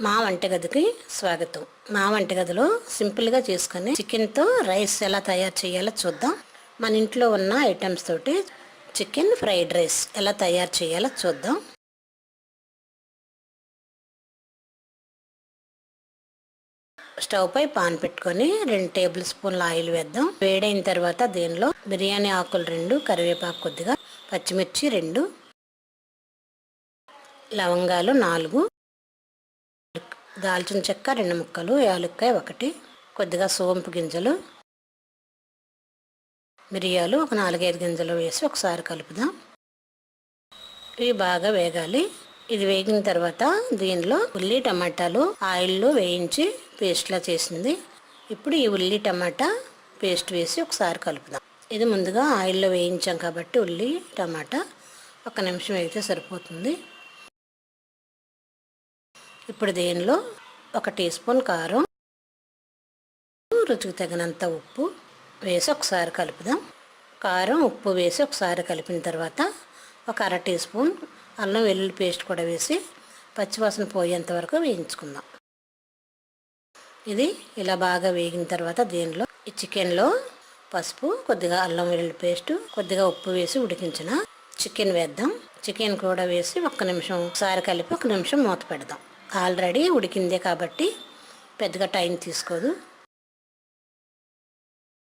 మా వంటగదికి స్వాగతం. మా వంటగదిలో సింపుల్గా చేసుకుని చికెన్తో రైస్ ఎలా తయారు చేయాలో చూద్దాం. మన ఇంట్లో ఉన్న ఐటమ్స్ తోటి చికెన్ ఫ్రైడ్ రైస్ ఎలా తయారు చేయాలో చూద్దాం. స్టవ్ పై పాన్ పెట్టుకొని 2 టేబుల్ స్పూన్ల ఆయిల్ వేద్దాం. వేడైన తర్వాత దీనిలో బిర్యానీ ఆకులు 2, కరివేపాకు కొద్దిగా, పచ్చిమిర్చి 2, లవంగాలు 4, దాల్చిన చెక్క 2 ముక్కలు, యాలక్కాయ 1, కొద్దిగా సోంపు గింజలు, మిరియాలు ఒక 4-5 గింజలు వేసి ఒకసారి కలుపుదాం. ఇవి బాగా వేగాలి. ఇది వేగిన తర్వాత దీనిలో ఉల్లి టమాటాలు ఆయిల్లో వేయించి పేస్ట్లా చేసింది. ఇప్పుడు ఈ ఉల్లి టమాటా పేస్ట్ వేసి ఒకసారి కలుపుదాం. ఇది ముందుగా ఆయిల్లో వేయించాం కాబట్టి ఉల్లి టమాటా 1 నిమిషం వేగితే సరిపోతుంది. ఇప్పుడు దీనిలో 1 టీ స్పూన్ కారం, రుచికి తగినంత ఉప్పు వేసి ఒకసారి కలుపుదాం. కారం ఉప్పు వేసి ఒకసారి కలిపిన తర్వాత ఒక 1/2 టీ స్పూన్ అల్లం వెల్లుల్లి పేస్ట్ కూడా వేసి పచ్చివాసన పోయేంత వరకు వేయించుకుందాం. ఇది ఇలా బాగా వేగిన తర్వాత దీనిలో ఈ చికెన్లో పసుపు, కొద్దిగా అల్లం వెల్లుల్లి పేస్ట్, కొద్దిగా ఉప్పు వేసి ఉడికించిన చికెన్ వేద్దాం. చికెన్ కూడా వేసి 1 నిమిషం ఒకసారి కలిపి 1 నిమిషం మూత పెడదాం. ఆల్రెడీ ఉడికిందే కాబట్టి పెద్దగా టైం తీసుకోదు.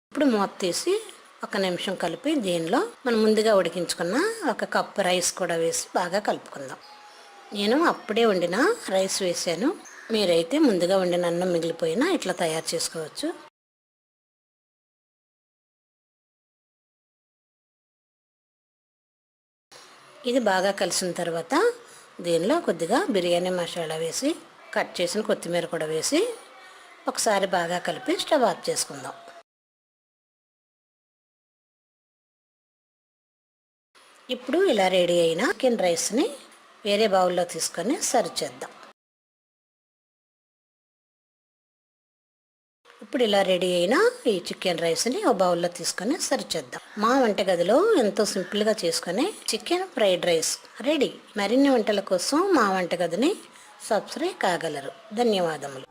ఇప్పుడు మూత తీసి 1 నిమిషం కలిపి దీనిలో మనం ముందుగా ఉడికించుకున్న 1 కప్పు రైస్ కూడా వేసి బాగా కలుపుకుందాం. నేను అప్పుడే వండిన రైస్ వేసాను. మీరైతే ముందుగా వండిన అన్నం మిగిలిపోయినా ఇట్లా తయారు చేసుకోవచ్చు. ఇది బాగా కలిసిన తర్వాత దీనిలో కొద్దిగా బిర్యానీ మసాలా వేసి కట్ చేసిన కొత్తిమీర కూడా వేసి ఒకసారి బాగా కలిపి స్టవ్ ఆఫ్ చేసుకుందాం. ఇప్పుడు ఇలా రెడీ అయిన చికెన్ రైస్ని వేరే బౌల్లో తీసుకొని సర్వ్ చేద్దాం. ఇప్పుడు ఇలా రెడీ అయిన ఈ చికెన్ రైస్ని ఒక బౌల్లో తీసుకొని సర్వ్ చేద్దాం. మా వంటగదిలో ఎంతో సింపుల్గా చేసుకునే చికెన్ ఫ్రైడ్ రైస్ రెడీ. మరిన్ని వంటల కోసం మా వంటగదిని సబ్స్క్రైబ్ కాగలరు. ధన్యవాదములు.